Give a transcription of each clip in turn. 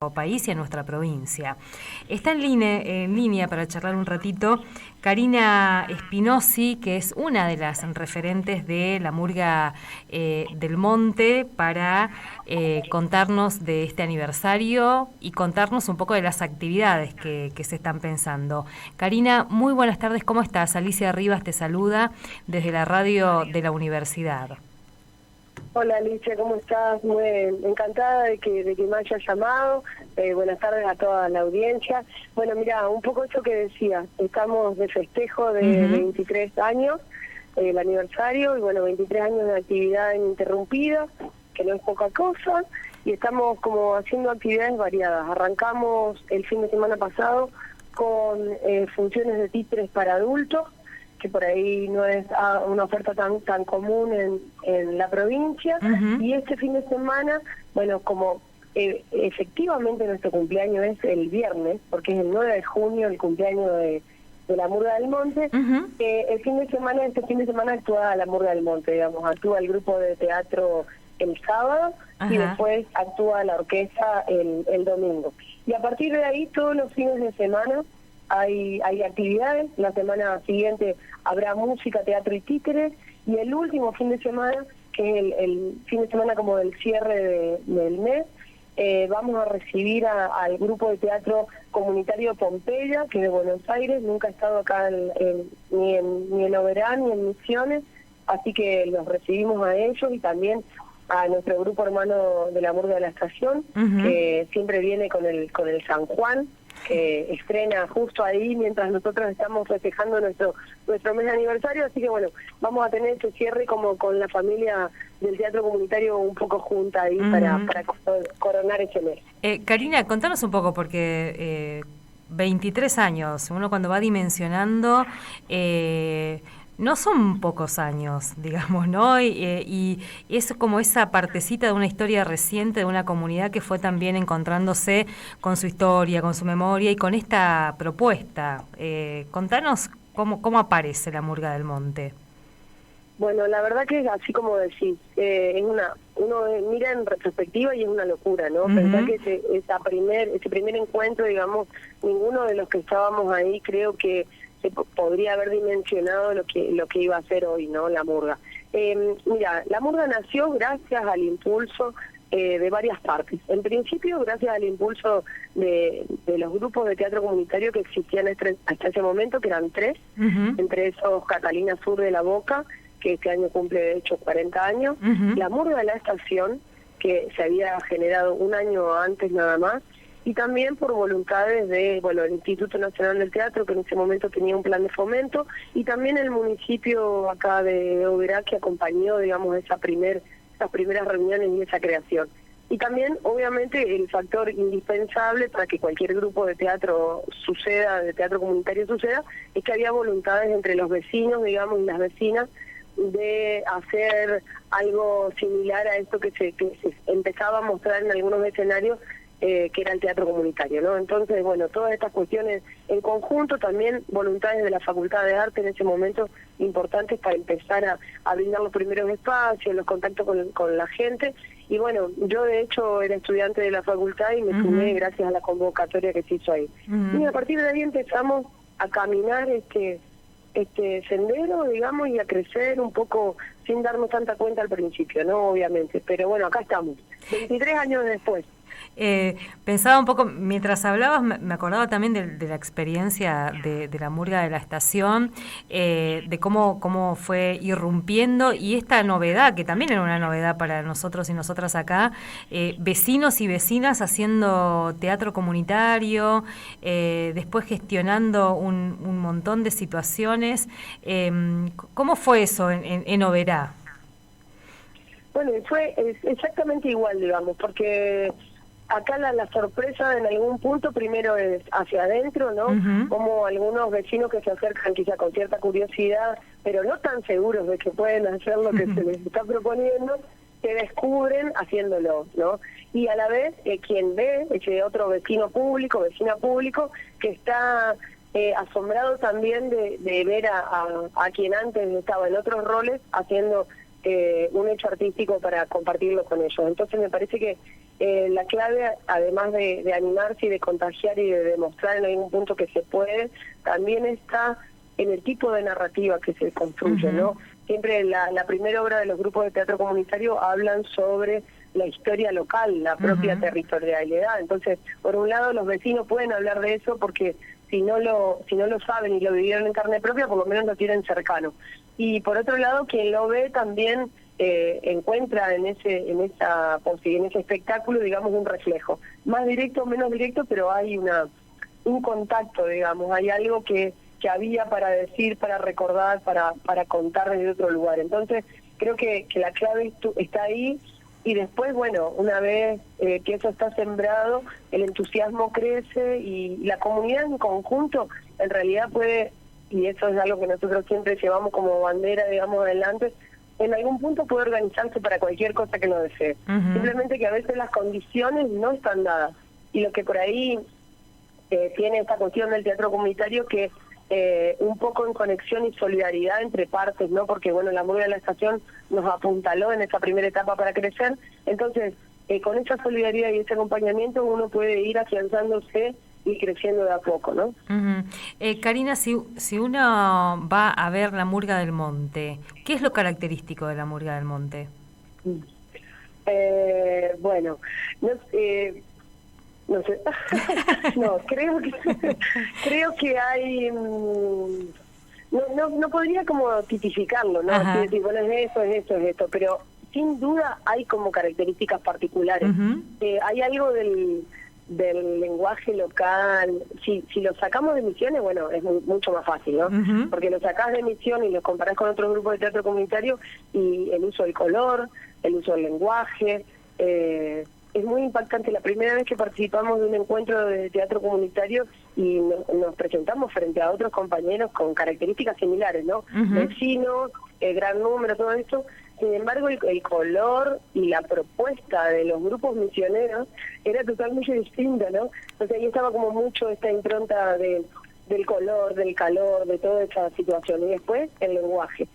país y a nuestra provincia. Está en línea para charlar un ratito Karina Espinosi, que es una de las referentes de la Murga del Monte, para contarnos de este aniversario y contarnos un poco de las actividades que se están pensando. Karina, muy buenas tardes, ¿cómo estás? Alicia Rivas te saluda desde la radio de la universidad. Hola Alicia, ¿cómo estás? Muy encantada de que me hayas llamado. Buenas tardes a toda la audiencia. Bueno, mira, un poco eso que decía, estamos de festejo de 23 años, el aniversario, y bueno, 23 años de actividad ininterrumpida, que no es poca cosa, y estamos como haciendo actividades variadas. Arrancamos el fin de semana pasado con funciones de títeres para adultos, que por ahí no es una oferta tan común en la provincia, y este fin de semana, bueno, como efectivamente nuestro cumpleaños es el viernes, porque es el 9 de junio el cumpleaños de la Murga del Monte, este fin de semana actúa la Murga del Monte, digamos, actúa el grupo de teatro el sábado, y después actúa la orquesta el domingo. Y a partir de ahí, todos los fines de semana, hay actividades. La semana siguiente habrá música, teatro y títeres, y el último fin de semana, que es el fin de semana como del cierre del mes, vamos a recibir al grupo de teatro comunitario Pompeya, que es de Buenos Aires, nunca ha estado acá ni en Oberá ni en Misiones, así que los recibimos a ellos y también a nuestro grupo hermano de la Murga de la Estación, que siempre viene con el San Juan, que estrena justo ahí mientras nosotros estamos festejando nuestro mes de aniversario, así que bueno, vamos a tener este cierre como con la familia del teatro comunitario un poco junta ahí para coronar ese mes. Karina, contanos un poco, porque 23 años, uno cuando va dimensionando, no son pocos años, digamos, ¿no? Y es como esa partecita de una historia reciente de una comunidad que fue también encontrándose con su historia, con su memoria y con esta propuesta. Contanos cómo aparece la Murga del Monte. Bueno, la verdad que es así como decís, uno mira en retrospectiva y es una locura, ¿no? Pensar que ese primer encuentro, digamos, ninguno de los que estábamos ahí creo que se podría haber dimensionado lo que iba a ser hoy, ¿no? La Murga. Mira, la Murga nació gracias al impulso de varias partes. En principio, gracias al impulso de los grupos de teatro comunitario que existían hasta ese momento, que eran 3, entre esos Catalina Sur de la Boca, que este año cumple de hecho 40 años, la Murga de la Estación, que se había generado un año antes nada más, y también por voluntades de, bueno, el Instituto Nacional del Teatro, que en ese momento tenía un plan de fomento, y también el municipio acá de Oberá, que acompañó, digamos, esas primeras reuniones y esa creación. Y también, obviamente, el factor indispensable para que cualquier grupo de teatro de teatro comunitario suceda, es que había voluntades entre los vecinos, digamos, y las vecinas, de hacer algo similar a esto que se empezaba a mostrar en algunos escenarios, que era el teatro comunitario, ¿no? Entonces, bueno, todas estas cuestiones en conjunto, también voluntades de la Facultad de Arte en ese momento importantes para empezar a brindar los primeros espacios, los contactos con la gente. Y bueno, yo de hecho era estudiante de la facultad y me sumé gracias a la convocatoria que se hizo ahí. Y a partir de ahí empezamos a caminar este sendero, digamos, y a crecer un poco sin darnos tanta cuenta al principio, ¿no? Obviamente, pero bueno, acá estamos, 23 años después. Pensaba un poco, mientras hablabas, me acordaba también de la experiencia de la Murga de la Estación, de cómo fue irrumpiendo, y esta novedad, que también era una novedad para nosotros y nosotras acá, vecinos y vecinas haciendo teatro comunitario, después gestionando un montón de situaciones. ¿Cómo fue eso en Oberá? Bueno, fue exactamente igual, digamos, porque acá la sorpresa en algún punto primero es hacia adentro, ¿no? Como algunos vecinos que se acercan quizá con cierta curiosidad, pero no tan seguros de que pueden hacer lo que se les está proponiendo, se descubren haciéndolo, ¿no? Y a la vez quien ve, ese otro vecina público, que está asombrado también de ver a quien antes estaba en otros roles haciendo un hecho artístico para compartirlo con ellos. Entonces me parece que la clave, además de animarse y de contagiar y de demostrar en algún punto que se puede, también está en el tipo de narrativa que se construye, ¿no? Siempre la primera obra de los grupos de teatro comunitario hablan sobre la historia local, la propia territorialidad. Entonces, por un lado, los vecinos pueden hablar de eso porque si no lo saben y lo vivieron en carne propia, por lo menos lo tienen cercano. Y por otro lado, quien lo ve también encuentra en ese espectáculo, digamos, un reflejo. Más directo o menos directo, pero hay un contacto, digamos, hay algo que había para decir, para recordar, para contar desde otro lugar. Entonces, creo que la clave está ahí. Y después, bueno, una vez que eso está sembrado, el entusiasmo crece y la comunidad en conjunto en realidad puede, y eso es algo que nosotros siempre llevamos como bandera, digamos, adelante, en algún punto puede organizarse para cualquier cosa que lo desee. Simplemente que a veces las condiciones no están dadas. Y lo que por ahí tiene esta cuestión del teatro comunitario que un poco en conexión y solidaridad entre partes, ¿no? Porque, bueno, la Murga de la Estación nos apuntaló en esa primera etapa para crecer. Entonces, con esa solidaridad y ese acompañamiento uno puede ir afianzándose y creciendo de a poco, ¿no? Karina, si uno va a ver la Murga del Monte, ¿qué es lo característico de la Murga del Monte? Bueno, no sé, no, creo que hay, no podría como tipificarlo, ¿no? Así decir, bueno, es esto, pero sin duda hay como características particulares. Hay algo del lenguaje local. Si lo sacamos de Misiones, bueno, es mucho más fácil, ¿no? Porque lo sacás de Misiones y lo comparás con otros grupos de teatro comunitario y el uso del color, el uso del lenguaje, es muy impactante. La primera vez que participamos de un encuentro de teatro comunitario y nos presentamos frente a otros compañeros con características similares, ¿no? Vecinos, gran número, todo esto. Sin embargo, el color y la propuesta de los grupos misioneros era totalmente distinta, ¿no? Entonces ahí estaba como mucho esta impronta del color, del calor, de toda esa situación. Y después el lenguaje.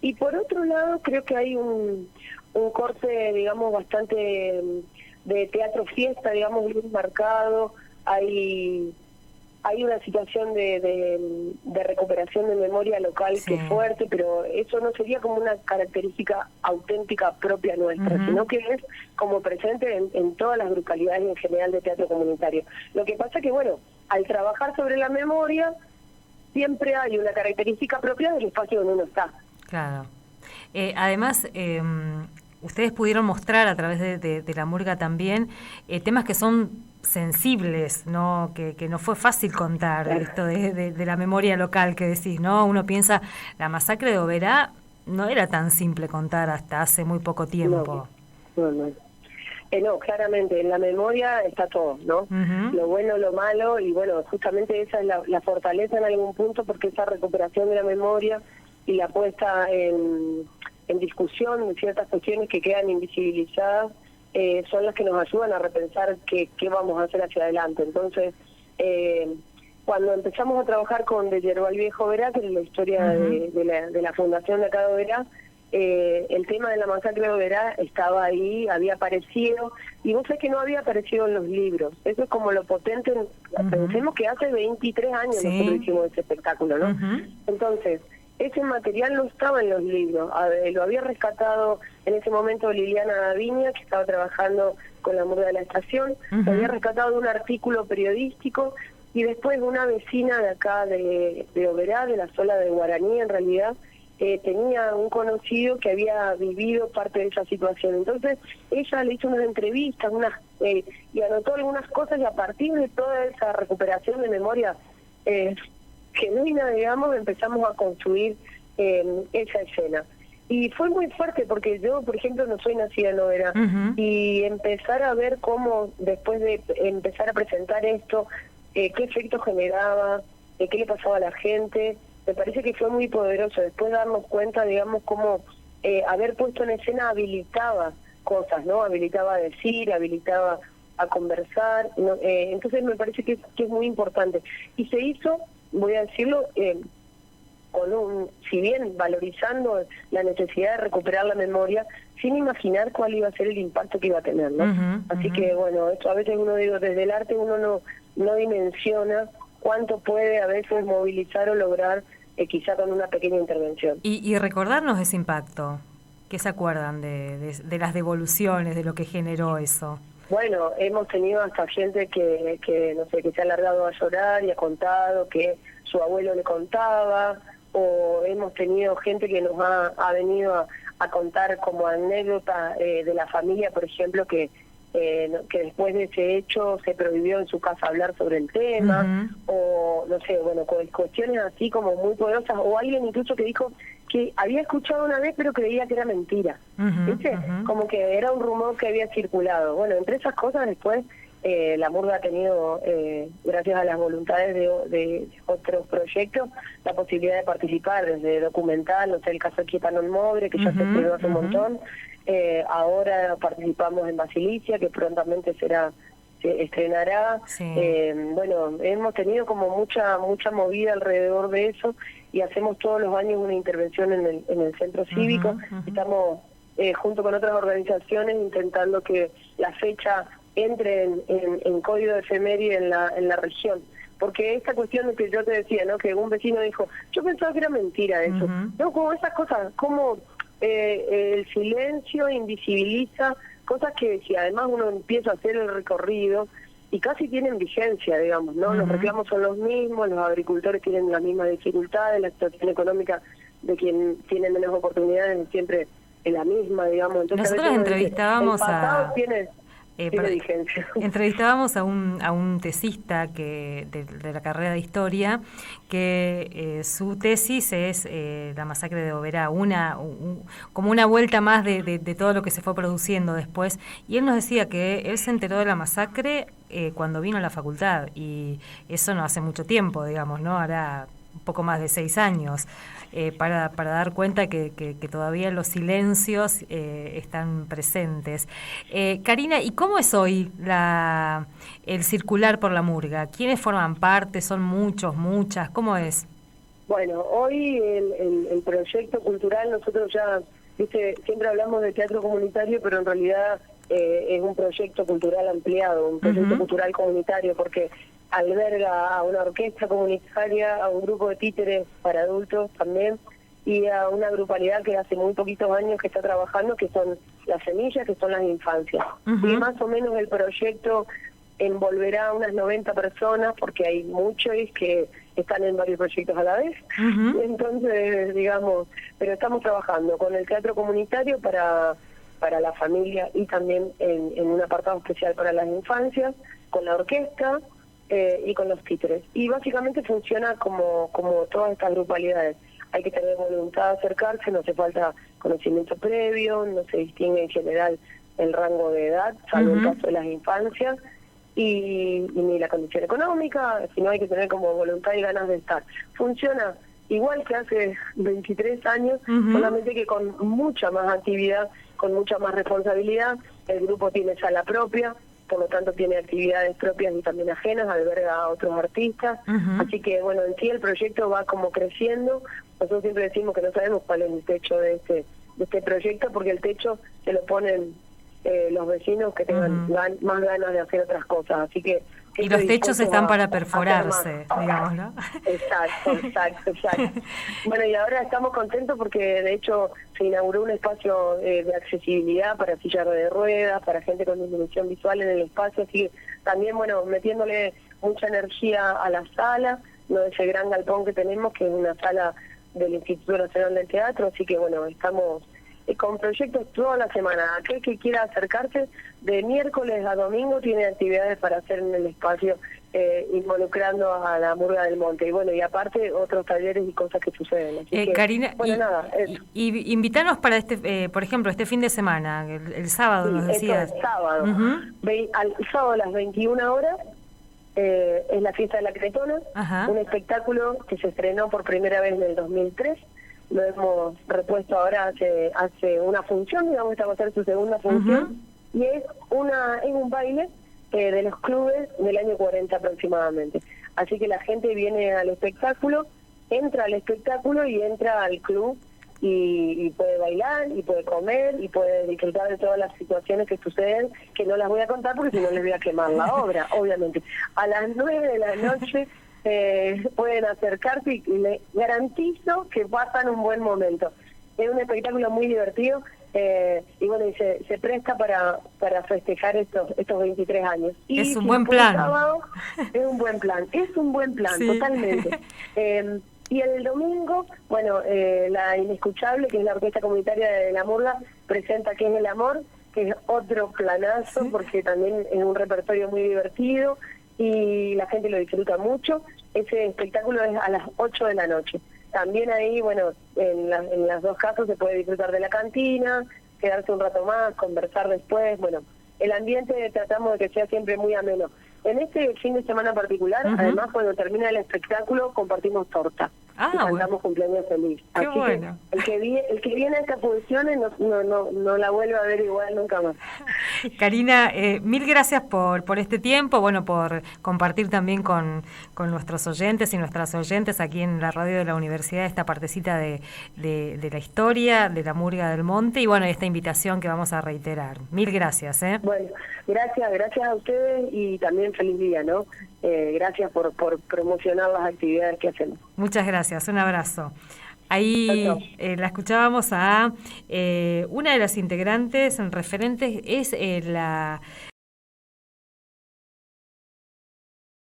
Y por otro lado, creo que hay un corte, digamos, bastante de teatro fiesta, digamos, bien marcado. Hay una situación de recuperación de memoria local que es fuerte, pero eso no sería como una característica auténtica propia nuestra, sino que es como presente en todas las grupalidades en general de teatro comunitario. Lo que pasa que, bueno, al trabajar sobre la memoria, siempre hay una característica propia del espacio donde uno está. Claro. Además, ustedes pudieron mostrar a través de la Murga también temas que son sensibles, ¿no? Que no fue fácil contar, esto de la memoria local que decís, ¿no? Uno piensa, la masacre de Oberá no era tan simple contar hasta hace muy poco tiempo. No, claramente, en la memoria está todo, ¿no? Lo bueno, lo malo, y bueno, justamente esa es la fortaleza en algún punto, porque esa recuperación de la memoria y la puesta en discusión de ciertas cuestiones que quedan invisibilizadas, son las que nos ayudan a repensar qué vamos a hacer hacia adelante. Entonces, cuando empezamos a trabajar con De Yerbal Viejo Oberá, que es la historia de la fundación de acá de Oberá, el tema de la masacre de Oberá estaba ahí, había aparecido, y vos sabés que no había aparecido en los libros. Eso es como lo potente. Pensemos que hace 23 años nosotros hicimos ese espectáculo, ¿no? Entonces, ese material no estaba en los libros. Lo había rescatado en ese momento Liliana Davinia, que estaba trabajando con la Murga de la Estación. Lo había rescatado de un artículo periodístico, y después una vecina de acá de Oberá, de la Sola de Guaraní, en realidad, tenía un conocido que había vivido parte de esa situación. Entonces ella le hizo unas entrevistas, y anotó algunas cosas, y a partir de toda esa recuperación de memoria genuina, digamos, empezamos a construir esa escena. Y fue muy fuerte, porque yo, por ejemplo, no soy nacida en Oberá, y empezar a ver cómo, después de empezar a presentar esto, qué efecto generaba, qué le pasaba a la gente, me parece que fue muy poderoso. Después darnos cuenta, digamos, cómo haber puesto en escena habilitaba cosas, ¿no? Habilitaba a decir, habilitaba a conversar, ¿no? Entonces me parece que es muy importante. Y se hizo, voy a decirlo, si bien valorizando la necesidad de recuperar la memoria, sin imaginar cuál iba a ser el impacto que iba a tener, ¿no? Así que, bueno, esto a veces uno, digo, desde el arte uno no dimensiona cuánto puede a veces movilizar o lograr quizá con una pequeña intervención. Y recordarnos ese impacto. ¿Qué se acuerdan de las devoluciones, de lo que generó eso? Bueno, hemos tenido hasta gente que no sé, que se ha largado a llorar y ha contado que su abuelo le contaba, o hemos tenido gente que nos ha venido a contar como anécdota de la familia, por ejemplo, que después de ese hecho se prohibió en su casa hablar sobre el tema, o no sé, bueno, cuestiones así como muy poderosas, o alguien incluso que dijo que había escuchado una vez pero creía que era mentira, ¿viste? Como que era un rumor que había circulado. Bueno, entre esas cosas después la Murga ha tenido, gracias a las voluntades de otros proyectos, la posibilidad de participar desde documental, no sé, el caso de Quietanon Mobre, que ya se estrenó hace un montón. Ahora participamos en Basilicia, que prontamente se estrenará. Sí. Bueno, hemos tenido como mucha movida alrededor de eso, y hacemos todos los años una intervención en el centro cívico. Estamos junto con otras organizaciones intentando que la fecha entre en código de efeméride en la región, porque esta cuestión de que yo te decía, ¿no?, que un vecino dijo, yo pensaba que era mentira eso, no, como esas cosas, como el silencio invisibiliza cosas que si además uno empieza a hacer el recorrido y casi tienen vigencia, digamos, ¿no? Los reclamos son los mismos, los agricultores tienen las mismas dificultades, la situación económica de quien tiene menos oportunidades siempre es la misma, digamos. Entonces, nosotros entrevistábamos entrevistábamos a un tesista de la carrera de historia, que su tesis es la masacre de Oberá, como una vuelta más de todo lo que se fue produciendo después, y él nos decía que él se enteró de la masacre cuando vino a la facultad, y eso no hace mucho tiempo, digamos, ¿no? Hará un poco más de 6 años, para dar cuenta que todavía los silencios están presentes. Karina, ¿y cómo es hoy el circular por la Murga? ¿Quiénes forman parte? ¿Son muchos, muchas? ¿Cómo es? Bueno, hoy el proyecto cultural, nosotros ya, viste, siempre hablamos de teatro comunitario, pero en realidad es un proyecto cultural ampliado, un proyecto cultural comunitario, porque alberga a una orquesta comunitaria, a un grupo de títeres para adultos también, y a una grupalidad que hace muy poquitos años que está trabajando, que son las semillas, que son las infancias. Y más o menos el proyecto envolverá a unas 90 personas, porque hay muchos que están en varios proyectos a la vez. Entonces, digamos, pero estamos trabajando con el teatro comunitario para la familia, y también en un apartado especial para las infancias, con la orquesta, y con los títeres. Y básicamente funciona como todas estas grupalidades. Hay que tener voluntad de acercarse, no hace falta conocimiento previo, no se distingue en general el rango de edad, salvo el caso de las infancias, y ni la condición económica, sino hay que tener como voluntad y ganas de estar. Funciona igual que hace 23 años, solamente que con mucha más actividad, con mucha más responsabilidad. El grupo tiene sala propia, por lo tanto tiene actividades propias y también ajenas, alberga a otros artistas, así que bueno, en sí el proyecto va como creciendo. Nosotros siempre decimos que no sabemos cuál es el techo de este proyecto, porque el techo se lo ponen los vecinos que tengan más ganas de hacer otras cosas, así que... Y los techos están para perforarse, digamos, ¿no? Exacto. Bueno, y ahora estamos contentos porque de hecho se inauguró un espacio de accesibilidad para sillas de ruedas, para gente con disminución visual en el espacio, así que también, bueno, metiéndole mucha energía a la sala, no ese gran galpón que tenemos, que es una sala del Instituto Nacional del Teatro, así que bueno, estamos con proyectos toda la semana. Aquel que quiera acercarse, de miércoles a domingo tiene actividades para hacer en el espacio, involucrando a la Murga del Monte. Y bueno, y aparte otros talleres y cosas que suceden. Así que, Karina, bueno, nada, y invitarnos para por ejemplo, este fin de semana, el sábado, nos decías. El sábado. El sábado a las 21 horas es la fiesta de la Cretona, un espectáculo que se estrenó por primera vez en el 2003. Lo hemos repuesto ahora hace una función, digamos, esta va a ser su segunda función, y es un baile de los clubes del año 40 aproximadamente. Así que la gente viene al espectáculo, entra al espectáculo y entra al club y puede bailar, y puede comer, y puede disfrutar de todas las situaciones que suceden, que no las voy a contar porque si no les voy a quemar la obra, obviamente. A las 9 de la noche pueden acercarse y les garantizo que pasan un buen momento. Es un espectáculo muy divertido y bueno, y se presta para festejar estos 23 años. Y es un buen plan. Sábado, es un buen plan, sí. Totalmente. Y el domingo, bueno, la Inescuchable, que es la orquesta comunitaria de La Murga, presenta ¿Qué es el amor?, que es otro planazo, sí. porque también es un repertorio muy divertido y la gente lo disfruta mucho. Ese espectáculo es a las 8 de la noche. También ahí, bueno, en las dos casos se puede disfrutar de la cantina, quedarse un rato más, conversar después. Bueno, el ambiente tratamos de que sea siempre muy ameno. En este fin de semana particular, además, cuando termina el espectáculo, compartimos torta. Y cantamos cumpleaños feliz. Qué Así bueno. que el que viene a estas funciones no la vuelve a ver igual nunca más. Karina, mil gracias por este tiempo, bueno, por compartir también con nuestros oyentes y nuestras oyentes aquí en la radio de la universidad esta partecita de la historia de la Murga del Monte y bueno, esta invitación que vamos a reiterar. Mil gracias. Bueno, gracias a ustedes y también feliz día, ¿no? Gracias por promocionar las actividades que hacemos. Muchas gracias, un abrazo. Ahí la escuchábamos a una de las integrantes referentes, es la